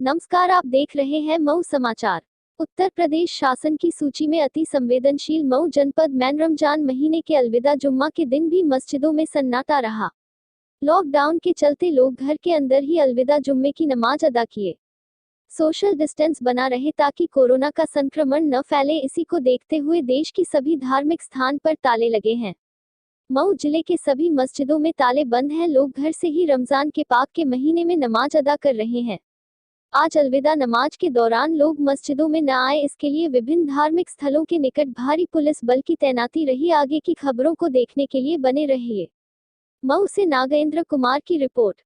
नमस्कार, आप देख रहे हैं मऊ समाचार। उत्तर प्रदेश शासन की सूची में अति संवेदनशील मऊ जनपद में रमजान महीने के अलविदा जुम्मा के दिन भी मस्जिदों में सन्नाटा रहा। लॉकडाउन के चलते लोग घर के अंदर ही अलविदा जुम्मे की नमाज अदा किए। सोशल डिस्टेंस बना रहे ताकि कोरोना का संक्रमण न फैले, इसी को देखते हुए देश की सभी धार्मिक स्थान पर ताले लगे हैं। मऊ जिले के सभी मस्जिदों में ताले बंद हैं। लोग घर से ही रमजान के पाक के महीने में नमाज अदा कर रहे हैं। आज अलविदा नमाज के दौरान लोग मस्जिदों में न आए, इसके लिए विभिन्न धार्मिक स्थलों के निकट भारी पुलिस बल की तैनाती रही। आगे की खबरों को देखने के लिए बने रहिए। मऊ से नागेंद्र कुमार की रिपोर्ट।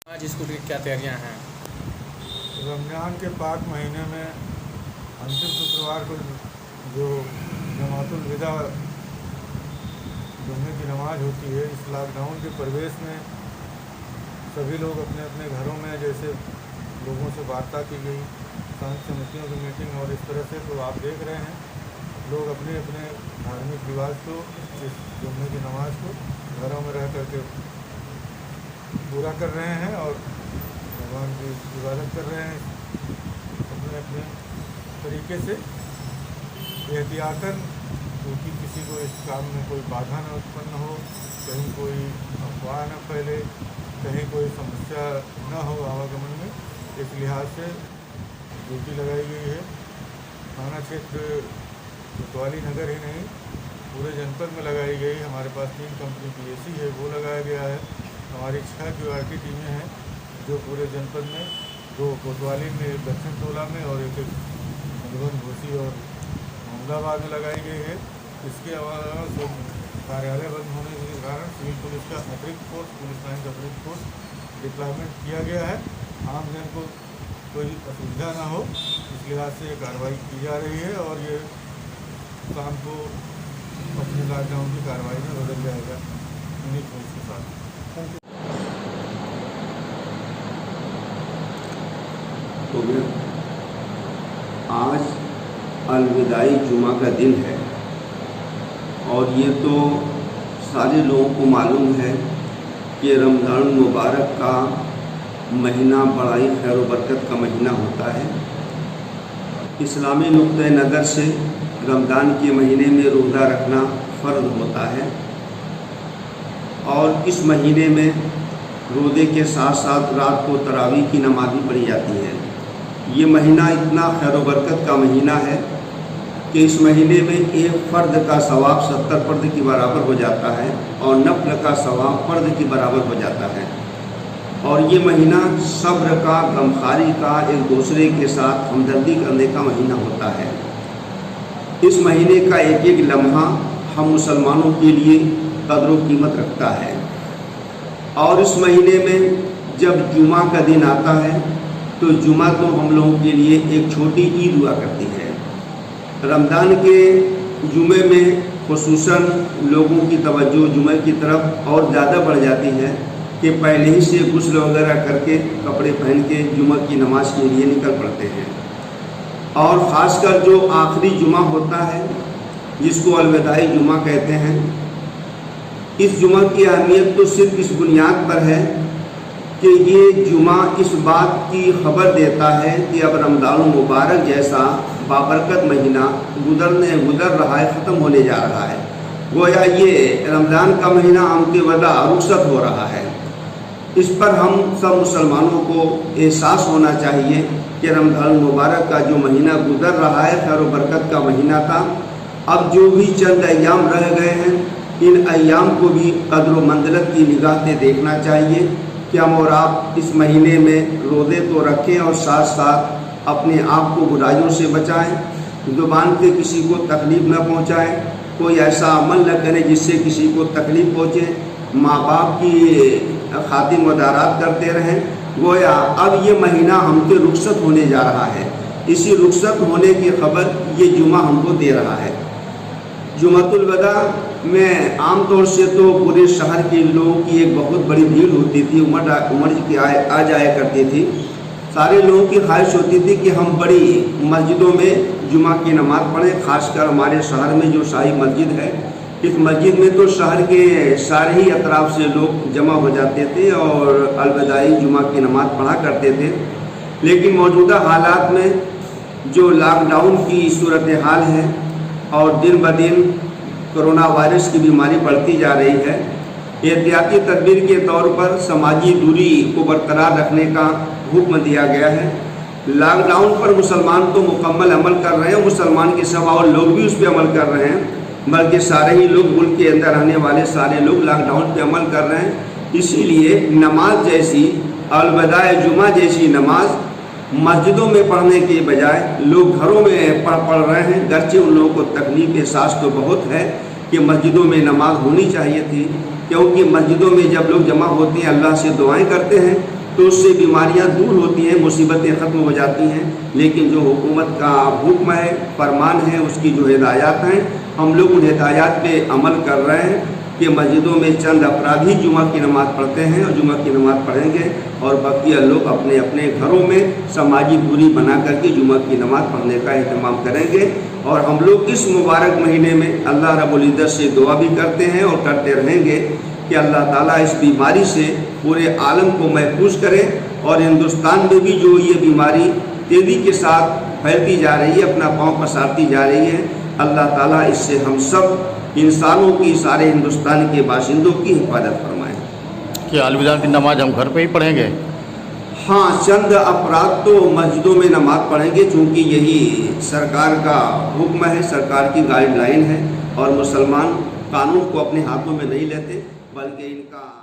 आज स्कूल की क्या तैयारियां हैं? रमज़ान के पाक महीने में अंतिम शुक्रवार को जो जमातुल विदा जुम्मे की नमाज होती है, इस लॉकडाउन के प्रवेश में सभी लोग अपने अपने घरों में, जैसे लोगों से वार्ता की गई, संत समितियों की मीटिंग और इस तरह से, तो आप देख रहे हैं लोग अपने अपने धार्मिक रिवाज को, इस जुम्मे की नमाज को घरों में रह करके पूरा कर रहे हैं और भगवान की इबादत कर रहे हैं अपने अपने तरीके से एहतियातन, क्योंकि किसी को इस काम में कोई बाधा न उत्पन्न हो, कहीं कोई अफवाह न फैले, कहीं कोई समस्या न हो आवागमन में। इस लिहाज से ड्यूटी लगाई गई है। थाना क्षेत्र कोतवाली नगर ही नहीं, पूरे जनपद में लगाई गई। हमारे पास 3 कंपनी की AC है, वो लगाया गया है। हमारी 6 QRT टीमें हैं जो पूरे जनपद में, 2 कोतवाली में, दक्षिण टोला में और एक मधुबन, घोसी और अहमदाबाद में लगाई गई है। इसके अलावा जो कार्यालय बंद होने के कारण सिविल पुलिस का अतिरिक्त फोर्स, पुलिस लाइन का अतिरिक्त फोर्स डिप्लॉयमेंट किया गया है। आम जन को कोई असुविधा ना हो, इस लिहाज से कार्रवाई की जा रही है और ये काम को अपने लॉकडाउन की कार्रवाई में बदल जाएगा उन्हीं पुलिस के साथ। तो आज अलविदाई जुमा का दिन है और ये तो सारे लोगों को मालूम है कि रमज़ान मुबारक का महीना बड़ा ही खैर व बरकत का महीना होता है। इस्लामी नुक्ते नज़र से रमज़ान के महीने में रोज़ा रखना फ़र्ज होता है और इस महीने में रोज़े के साथ साथ रात को तरावीह की नमाज़ भी पढ़ी जाती है। ये महीना इतना खैर व बरकत का महीना है कि इस महीने में एक फ़र्द का सवाब 70 फ़र्द के बराबर हो जाता है और नफ़ल का सवाब फ़र्द के बराबर हो जाता है। और ये महीना सब्र का, गमखारी का, एक दूसरे के साथ हमदर्दी करने का महीना होता है। इस महीने का एक एक लम्हा हम मुसलमानों के लिए कदर व कीमत रखता है। और इस महीने में जब जुमा का दिन आता है तो जुमा तो हम लोगों के लिए एक छोटी ईद हुआ करती है। रमज़ान के जुमे में खुसूसन लोगों की तवज्जो जुमे की तरफ और ज़्यादा बढ़ जाती है कि पहले ही से गुस्ल वगैरह करके कपड़े पहन के जुमा की नमाज के लिए निकल पड़ते हैं। और ख़ासकर जो आखिरी जुमा होता है जिसको अलविदाई जुमा कहते हैं। इस जुमा की अहमियत तो सिर्फ इस बुनियाद पर है कि ये जुमा इस बात की खबर देता है कि अब रमज़ान मुबारक जैसा बाबरकत महीना गुजर रहा है, ख़त्म होने जा रहा है। गोया ये रमज़ान का महीना आमते वदा रुखसत हो रहा है। इस पर हम सब मुसलमानों को एहसास होना चाहिए कि रमज़ान मुबारक का जो महीना गुजर रहा है खैर बरकत का महीना था। अब जो भी चंद अय्याम रह गए हैं, इन अय्याम को भी कद्र व मंज़िलत की निगाह से देखना चाहिए कि हम और आप इस महीने में रोज़े तो रखें और साथ साथ अपने आप को बुराइयों से बचाएं, ज़ुबान से किसी को तकलीफ़ न पहुंचाएं, कोई ऐसा अमल न करें जिससे किसी को तकलीफ़ पहुंचे, माँ बाप की खातिर मदारात करते रहें। गोया अब ये महीना हमसे रुखसत होने जा रहा है। इसी रुखसत होने की खबर ये जुमा हमको दे रहा है। जुमातुल वदा में आम तौर से तो पूरे शहर के लोगों की एक बहुत बड़ी भीड़ होती थी, उमड़ की आ जाया करती थी। सारे लोगों की ख्वाहिश होती थी कि हम बड़ी मस्जिदों में जुमा की नमाज़ पढ़ें। खासकर हमारे शहर में जो शाही मस्जिद है, इस मस्जिद में तो शहर के सारे ही अतराफ से लोग जमा हो जाते थे और अलविदाई जुमा की नमाज़ पढ़ा करते थे। लेकिन मौजूदा हालात में जो लॉकडाउन की सूरत हाल है और दिन ब दिन कोरोना वायरस की बीमारी बढ़ती जा रही है, एहतियाती तदबीर के तौर पर समाजी दूरी को बरकरार रखने का हुक्म दिया गया है। लॉकडाउन पर मुसलमान तो मुकम्मल अमल कर रहे हैं, मुसलमान के सिवा और लोग भी उस पर अमल कर रहे हैं, बल्कि सारे ही लोग मुल्क के अंदर रहने वाले सारे लोग लॉकडाउन पे अमल कर रहे हैं। इसीलिए नमाज जैसी अलविदाए जुमा जैसी नमाज मस्जिदों में पढ़ने के बजाय लोग घरों में पढ़ रहे हैं। गर्चे उन लोगों को तकलीफ एहसास तो बहुत है कि मस्जिदों में नमाज होनी चाहिए थी, क्योंकि मस्जिदों में जब लोग जमा होते हैं अल्लाह से दुआएं करते हैं तो उससे बीमारियां दूर होती हैं, मुसीबतें ख़त्म हो जाती हैं। लेकिन जो हुकूमत का हुक्म है, फरमान है, उसकी जो हिदायत हैं, हम लोग उन हिदायत पे अमल कर रहे हैं कि मस्जिदों में चंद अपराधी जुमा की नमाज़ पढ़ते हैं और जुमा की नमाज़ पढ़ेंगे और बकिया लोग अपने अपने घरों में समाजी दूरी बना करके जुमा की नमाज़ पढ़ने का अहतमाम करेंगे। और हम लोग इस मुबारक महीने में अल्लाह रब्बुल इज़्ज़त से दुआ भी करते हैं और करते रहेंगे कि अल्लाह ताला इस बीमारी से पूरे आलम को महफूज करे। और हिंदुस्तान में भी जो ये बीमारी तेज़ी के साथ फैलती जा रही है, अपना पाँव पसारती जा रही है, अल्लाह ताला इससे हम सब इंसानों की, सारे हिंदुस्तान के बाशिंदों की हिफाजत फरमाएँ। कि अलविदा की नमाज हम घर पे ही पढ़ेंगे? हाँ, चंद अपराध तो मस्जिदों में नमाज पढ़ेंगे, चूँकि यही सरकार का हुक्म है, सरकार की गाइडलाइन है और मुसलमान कानून को अपने हाथों में नहीं लेते बल्कि इनका